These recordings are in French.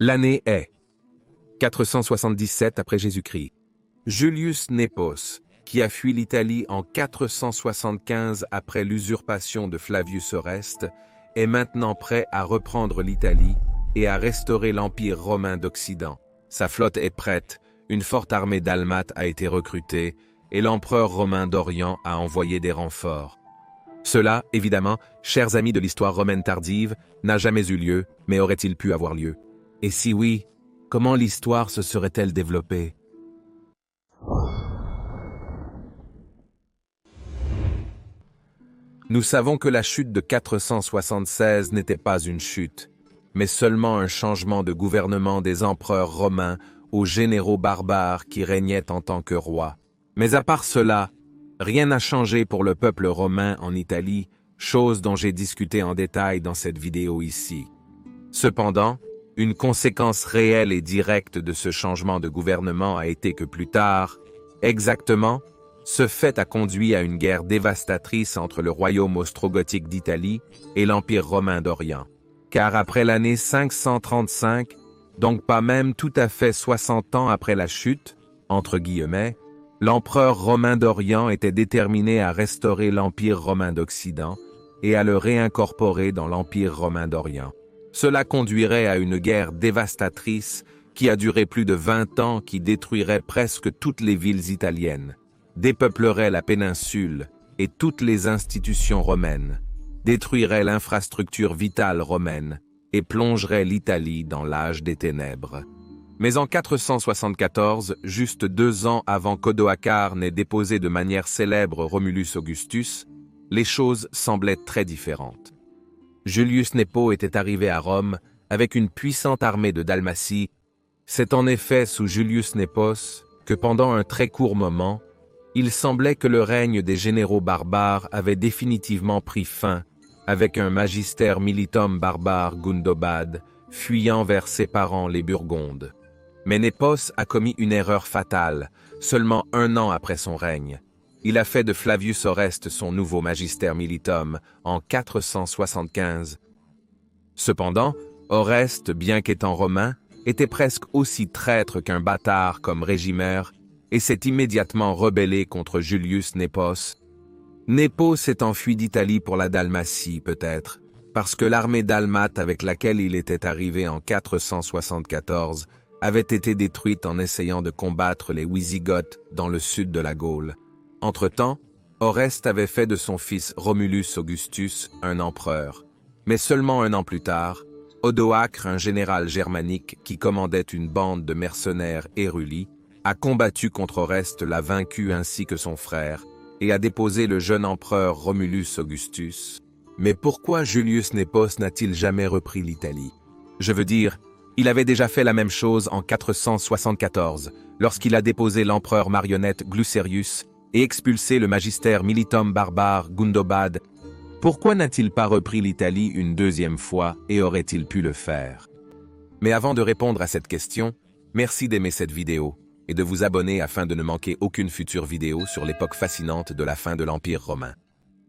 L'année est 477 après Jésus-Christ. Julius Népos, qui a fui l'Italie en 475 après l'usurpation de Flavius Oreste, est maintenant prêt à reprendre l'Italie et à restaurer l'Empire romain d'Occident. Sa flotte est prête, une forte armée dalmate a été recrutée et l'empereur romain d'Orient a envoyé des renforts. Cela, évidemment, chers amis de l'histoire romaine tardive, n'a jamais eu lieu, mais aurait-il pu avoir lieu? Et si oui, comment l'histoire se serait-elle développée? Nous savons que la chute de 476 n'était pas une chute, mais seulement un changement de gouvernement des empereurs romains aux généraux barbares qui régnaient en tant que rois. Mais à part cela, rien n'a changé pour le peuple romain en Italie, chose dont j'ai discuté en détail dans cette vidéo ici. Cependant, une conséquence réelle et directe de ce changement de gouvernement a été que plus tard, exactement, ce fait a conduit à une guerre dévastatrice entre le royaume ostrogothique d'Italie et l'Empire romain d'Orient. Car après l'année 535, donc pas même tout à fait 60 ans après la chute, entre guillemets, l'empereur romain d'Orient était déterminé à restaurer l'Empire romain d'Occident et à le réincorporer dans l'Empire romain d'Orient. Cela conduirait à une guerre dévastatrice qui a duré plus de 20 ans, qui détruirait presque toutes les villes italiennes, dépeuplerait la péninsule et toutes les institutions romaines, détruirait l'infrastructure vitale romaine et plongerait l'Italie dans l'âge des ténèbres. Mais en 474, juste 2 ans avant qu'Odoacar n'ait déposé de manière célèbre Romulus Augustus, les choses semblaient très différentes. Julius Népos était arrivé à Rome avec une puissante armée de Dalmatie. C'est en effet sous Julius Népos que pendant un très court moment, il semblait que le règne des généraux barbares avait définitivement pris fin avec un magister militum barbare Gundobad fuyant vers ses parents les Burgondes. Mais Népos a commis une erreur fatale, seulement 1 an après son règne. Il a fait de Flavius Oreste son nouveau magister militum en 475. Cependant, Oreste, bien qu'étant romain, était presque aussi traître qu'un bâtard comme Régimère et s'est immédiatement rebellé contre Julius Népos. Népos s'est enfui d'Italie pour la Dalmatie, peut-être, parce que l'armée dalmate avec laquelle il était arrivé en 474 avait été détruite en essayant de combattre les Wisigoths dans le sud de la Gaule. Entre-temps, Oreste avait fait de son fils Romulus Augustus un empereur. Mais seulement 1 an plus tard, Odoacre, un général germanique qui commandait une bande de mercenaires érudits, a combattu contre Oreste, l'a vaincu ainsi que son frère, et a déposé le jeune empereur Romulus Augustus. Mais pourquoi Julius Népos n'a-t-il jamais repris l'Italie? Je veux dire, il avait déjà fait la même chose en 474, lorsqu'il a déposé l'empereur marionnette Glucerius et expulsé le magister militum barbare Gundobad. Pourquoi n'a-t-il pas repris l'Italie une 2e fois et aurait-il pu le faire? Mais avant de répondre à cette question, merci d'aimer cette vidéo et de vous abonner afin de ne manquer aucune future vidéo sur l'époque fascinante de la fin de l'Empire romain.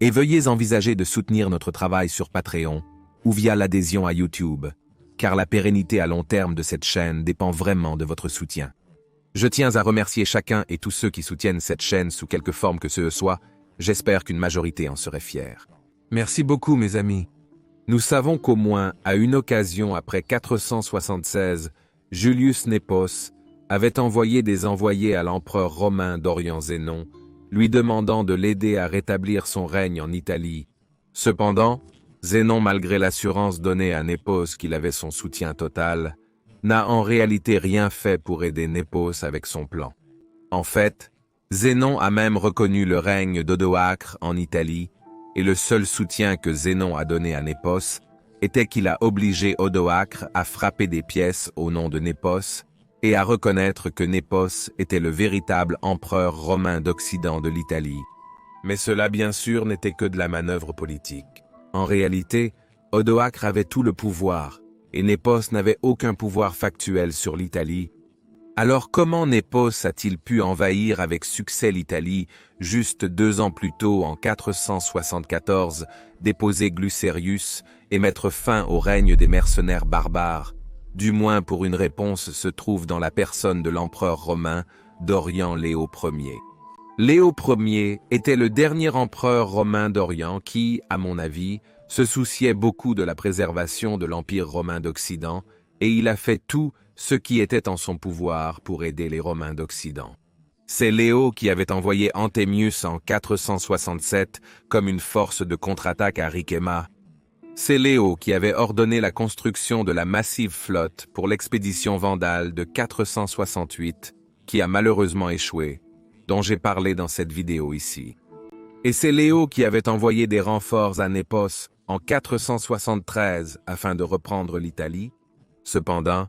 Et veuillez envisager de soutenir notre travail sur Patreon ou via l'adhésion à YouTube, car la pérennité à long terme de cette chaîne dépend vraiment de votre soutien. Je tiens à remercier chacun et tous ceux qui soutiennent cette chaîne sous quelque forme que ce soit. J'espère qu'une majorité en serait fière. Merci beaucoup, mes amis. Nous savons qu'au moins, à une occasion après 476, Julius Népos avait envoyé des envoyés à l'empereur romain d'Orient Zénon, lui demandant de l'aider à rétablir son règne en Italie. Cependant, Zénon, malgré l'assurance donnée à Népos qu'il avait son soutien total, n'a en réalité rien fait pour aider Népos avec son plan. En fait, Zénon a même reconnu le règne d'Odoacre en Italie, et le seul soutien que Zénon a donné à Népos était qu'il a obligé Odoacre à frapper des pièces au nom de Népos et à reconnaître que Népos était le véritable empereur romain d'Occident de l'Italie. Mais cela, bien sûr, n'était que de la manœuvre politique. En réalité, Odoacre avait tout le pouvoir, et Népos n'avait aucun pouvoir factuel sur l'Italie. Alors comment Népos a-t-il pu envahir avec succès l'Italie juste 2 ans plus tôt, en 474, déposer Glucerius et mettre fin au règne des mercenaires barbares, du moins pour une réponse se trouve dans la personne de l'empereur romain d'Orient Léo Ier. Léo Ier était le dernier empereur romain d'Orient qui, à mon avis, se souciait beaucoup de la préservation de l'Empire romain d'Occident, et il a fait tout ce qui était en son pouvoir pour aider les Romains d'Occident. C'est Léo qui avait envoyé Anthemius en 467 comme une force de contre-attaque à Rikema. C'est Léo qui avait ordonné la construction de la massive flotte pour l'expédition vandale de 468, qui a malheureusement échoué, dont j'ai parlé dans cette vidéo ici. Et c'est Léo qui avait envoyé des renforts à Népos en 473 afin de reprendre l'Italie. Cependant,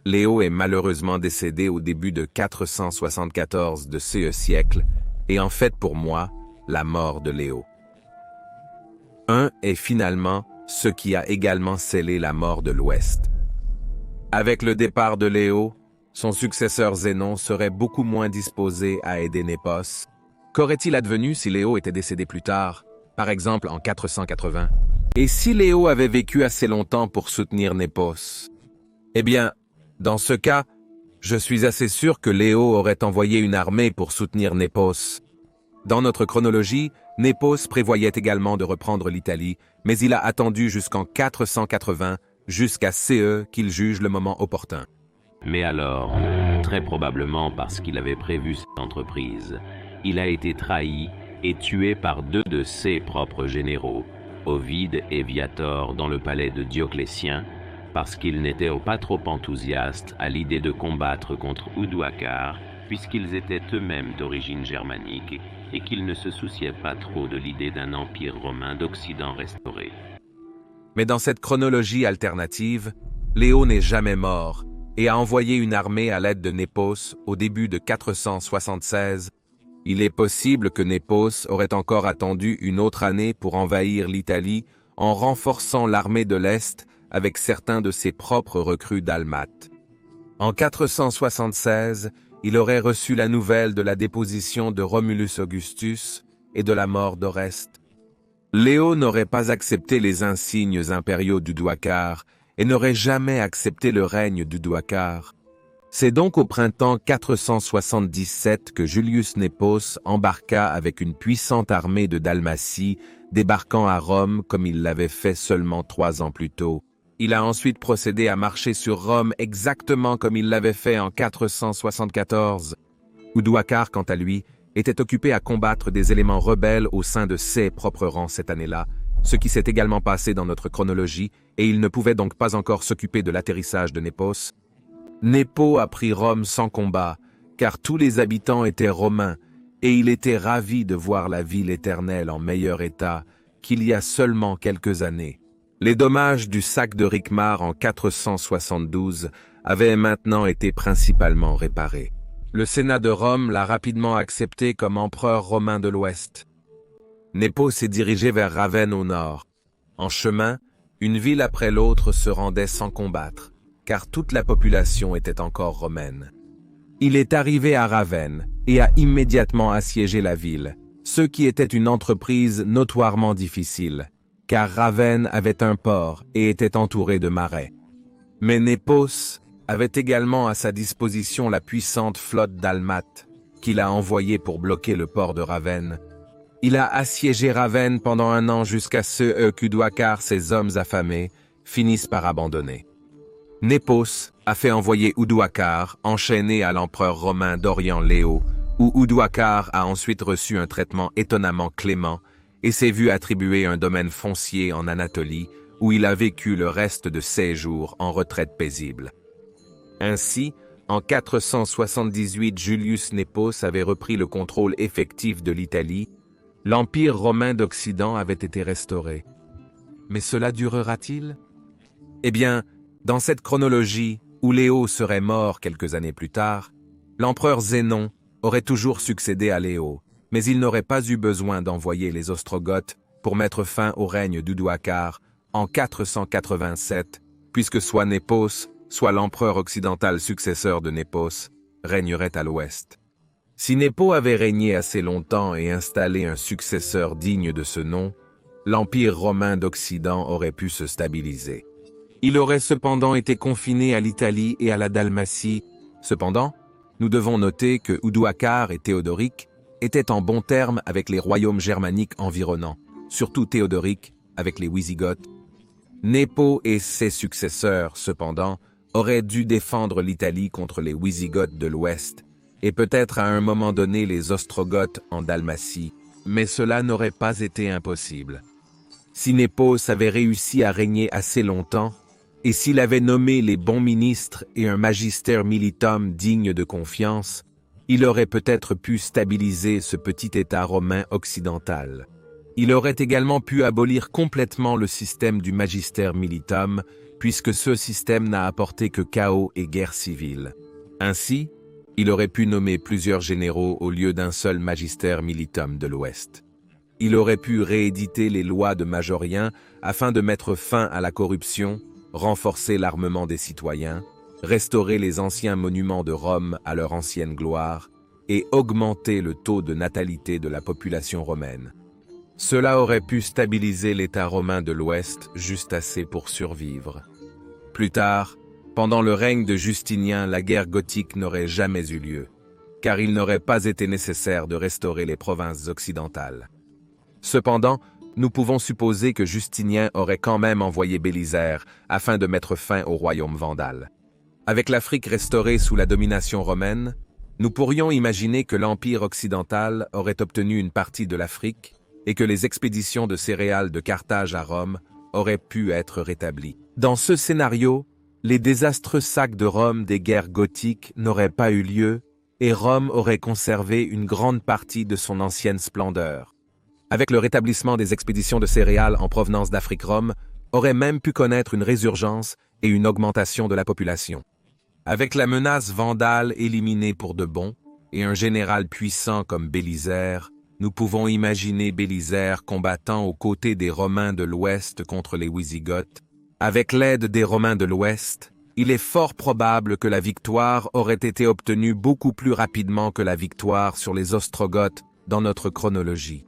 Léo est malheureusement décédé au début de 474 de ce siècle, et en fait pour moi, la mort de Léo. Un est finalement ce qui a également scellé la mort de l'Ouest. Avec le départ de Léo, son successeur Zénon serait beaucoup moins disposé à aider Népos. Qu'aurait-il advenu si Léo était décédé plus tard, par exemple en 480? Et si Léo avait vécu assez longtemps pour soutenir Népos? Eh bien, dans ce cas, je suis assez sûr que Léo aurait envoyé une armée pour soutenir Népos. Dans notre chronologie, Népos prévoyait également de reprendre l'Italie, mais il a attendu jusqu'en 480, jusqu'à CE qu'il juge le moment opportun. Mais alors, très probablement parce qu'il avait prévu cette entreprise, il a été trahi et tué par deux de ses propres généraux, Ovide et Viator, dans le palais de Dioclétien, parce qu'ils n'étaient pas trop enthousiastes à l'idée de combattre contre Oudouakar, puisqu'ils étaient eux-mêmes d'origine germanique et qu'ils ne se souciaient pas trop de l'idée d'un empire romain d'Occident restauré. Mais dans cette chronologie alternative, Léo n'est jamais mort et a envoyé une armée à l'aide de Népos au début de 476. Il est possible que Népos aurait encore attendu une autre année pour envahir l'Italie en renforçant l'armée de l'Est avec certains de ses propres recrues dalmates. En 476, il aurait reçu la nouvelle de la déposition de Romulus Augustus et de la mort d'Oreste. Léo n'aurait pas accepté les insignes impériaux d'Oudouakar et n'aurait jamais accepté le règne d'Oudouakar. C'est donc au printemps 477 que Julius Népos embarqua avec une puissante armée de Dalmatie, débarquant à Rome comme il l'avait fait seulement 3 ans plus tôt. Il a ensuite procédé à marcher sur Rome exactement comme il l'avait fait en 474. Oudouakar, quant à lui, était occupé à combattre des éléments rebelles au sein de ses propres rangs cette année-là, ce qui s'est également passé dans notre chronologie, et il ne pouvait donc pas encore s'occuper de l'atterrissage de Népos. Népo a pris Rome sans combat, car tous les habitants étaient romains, et il était ravi de voir la ville éternelle en meilleur état qu'il y a seulement quelques années. Les dommages du sac de Rikmar en 472 avaient maintenant été principalement réparés. Le Sénat de Rome l'a rapidement accepté comme empereur romain de l'Ouest. Népo s'est dirigé vers Ravenne au nord. En chemin, une ville après l'autre se rendait sans combattre, car toute la population était encore romaine. Il est arrivé à Ravenne et a immédiatement assiégé la ville, ce qui était une entreprise notoirement difficile, car Ravenne avait un port et était entouré de marais. Mais Népos avait également à sa disposition la puissante flotte dalmate qu'il a envoyée pour bloquer le port de Ravenne. Il a assiégé Ravenne pendant 1 an jusqu'à ce qu'Oudouakar, ses hommes affamés, finissent par abandonner. Népos a fait envoyer Oudouakar, enchaîné à l'empereur romain d'Orient Léo, où Oudouakar a ensuite reçu un traitement étonnamment clément et s'est vu attribuer un domaine foncier en Anatolie où il a vécu le reste de ses jours en retraite paisible. Ainsi, en 478, Julius Népos avait repris le contrôle effectif de l'Italie. L'Empire romain d'Occident avait été restauré. Mais cela durera-t-il? Eh bien, dans cette chronologie, où Léo serait mort quelques années plus tard, l'empereur Zénon aurait toujours succédé à Léo, mais il n'aurait pas eu besoin d'envoyer les Ostrogoths pour mettre fin au règne d'Oudouakar en 487, puisque soit Népos, soit l'empereur occidental successeur de Népos, régnerait à l'ouest. Si Népo avait régné assez longtemps et installé un successeur digne de ce nom, l'Empire romain d'Occident aurait pu se stabiliser. Il aurait cependant été confiné à l'Italie et à la Dalmatie. Cependant, nous devons noter que Odoacar et Théodoric étaient en bons termes avec les royaumes germaniques environnants, surtout Théodoric avec les Wisigoths. Nepo et ses successeurs, cependant, auraient dû défendre l'Italie contre les Wisigoths de l'Ouest, et peut-être à un moment donné les Ostrogoths en Dalmatie, mais cela n'aurait pas été impossible. Si Népos avait réussi à régner assez longtemps, et s'il avait nommé les bons ministres et un magister militum digne de confiance, il aurait peut-être pu stabiliser ce petit État romain occidental. Il aurait également pu abolir complètement le système du magister militum, puisque ce système n'a apporté que chaos et guerre civile. Ainsi, il aurait pu nommer plusieurs généraux au lieu d'un seul magister militum de l'Ouest. Il aurait pu rééditer les lois de Majorien afin de mettre fin à la corruption, renforcer l'armement des citoyens, restaurer les anciens monuments de Rome à leur ancienne gloire et augmenter le taux de natalité de la population romaine. Cela aurait pu stabiliser l'État romain de l'Ouest juste assez pour survivre. Plus tard, pendant le règne de Justinien, la guerre gothique n'aurait jamais eu lieu, car il n'aurait pas été nécessaire de restaurer les provinces occidentales. Cependant, nous pouvons supposer que Justinien aurait quand même envoyé Bélisaire afin de mettre fin au royaume vandale. Avec l'Afrique restaurée sous la domination romaine, nous pourrions imaginer que l'Empire occidental aurait obtenu une partie de l'Afrique et que les expéditions de céréales de Carthage à Rome auraient pu être rétablies. Dans ce scénario, les désastreux sacs de Rome des guerres gothiques n'auraient pas eu lieu et Rome aurait conservé une grande partie de son ancienne splendeur. Avec le rétablissement des expéditions de céréales en provenance d'Afrique, Rome aurait même pu connaître une résurgence et une augmentation de la population. Avec la menace vandale éliminée pour de bon et un général puissant comme Bélisaire, nous pouvons imaginer Bélisaire combattant aux côtés des Romains de l'Ouest contre les Wisigoths. Avec l'aide des Romains de l'Ouest, il est fort probable que la victoire aurait été obtenue beaucoup plus rapidement que la victoire sur les Ostrogoths dans notre chronologie.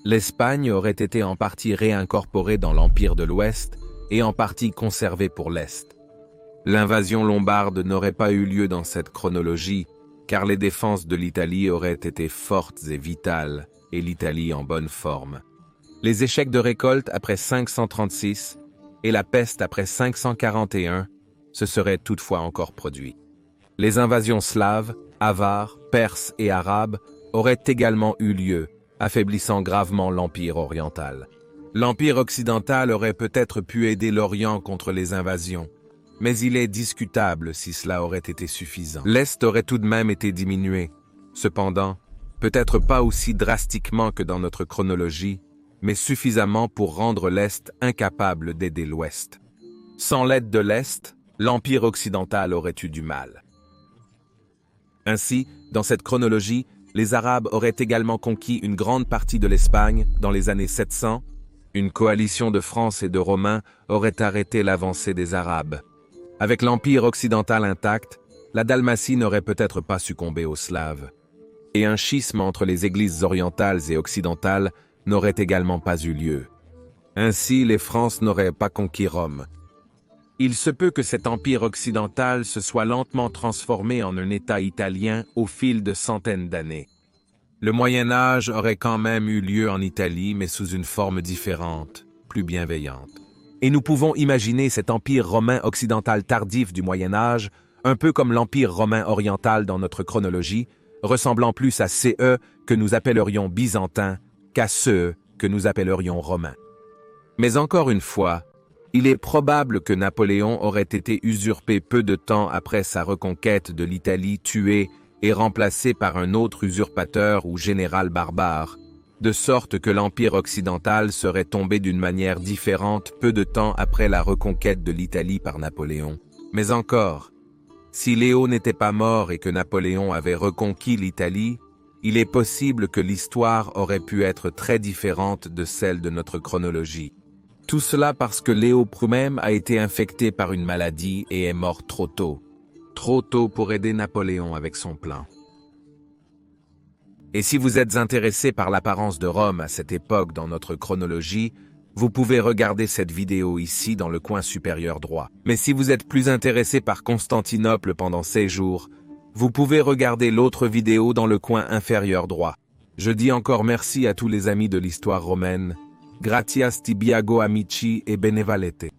L'Espagne aurait été en partie réincorporée dans l'Empire de l'Ouest et en partie conservée pour l'Est. L'invasion lombarde n'aurait pas eu lieu dans cette chronologie, car les défenses de l'Italie auraient été fortes et vitales, et l'Italie en bonne forme. Les échecs de récolte après 536 et la peste après 541 se seraient toutefois encore produits. Les invasions slaves, avares, perses et arabes auraient également eu lieu, affaiblissant gravement l'Empire oriental. L'Empire occidental aurait peut-être pu aider l'Orient contre les invasions, mais il est discutable si cela aurait été suffisant. L'Est aurait tout de même été diminué. Cependant, peut-être pas aussi drastiquement que dans notre chronologie, mais suffisamment pour rendre l'Est incapable d'aider l'Ouest. Sans l'aide de l'Est, l'Empire occidental aurait eu du mal. Ainsi, dans cette chronologie, les Arabes auraient également conquis une grande partie de l'Espagne dans les années 700. Une coalition de France et de Romains aurait arrêté l'avancée des Arabes. Avec l'Empire occidental intact, la Dalmatie n'aurait peut-être pas succombé aux Slaves. Et un schisme entre les églises orientales et occidentales n'aurait également pas eu lieu. Ainsi, les Frances n'auraient pas conquis Rome. Il se peut que cet empire occidental se soit lentement transformé en un État italien au fil de centaines d'années. Le Moyen Âge aurait quand même eu lieu en Italie, mais sous une forme différente, plus bienveillante. Et nous pouvons imaginer cet empire romain occidental tardif du Moyen Âge, un peu comme l'empire romain oriental dans notre chronologie, ressemblant plus à CE que nous appellerions byzantin qu'à CE que nous appellerions romain. Mais encore une fois, il est probable que Napoléon aurait été usurpé peu de temps après sa reconquête de l'Italie, tué et remplacé par un autre usurpateur ou général barbare, de sorte que l'Empire occidental serait tombé d'une manière différente peu de temps après la reconquête de l'Italie par Napoléon. Mais encore, si Léo n'était pas mort et que Napoléon avait reconquis l'Italie, il est possible que l'histoire aurait pu être très différente de celle de notre chronologie. Tout cela parce que Léo lui-même a été infecté par une maladie et est mort trop tôt pour aider Napoléon avec son plan. Et si vous êtes intéressé par l'apparence de Rome à cette époque dans notre chronologie, Vous pouvez regarder cette vidéo ici dans le coin supérieur droit. Mais si vous êtes plus intéressé par Constantinople pendant 6 jours, vous pouvez regarder l'autre vidéo dans le coin inférieur droit. Je dis encore merci à tous les amis de l'histoire romaine. Gratias tibiago amici e benevalete.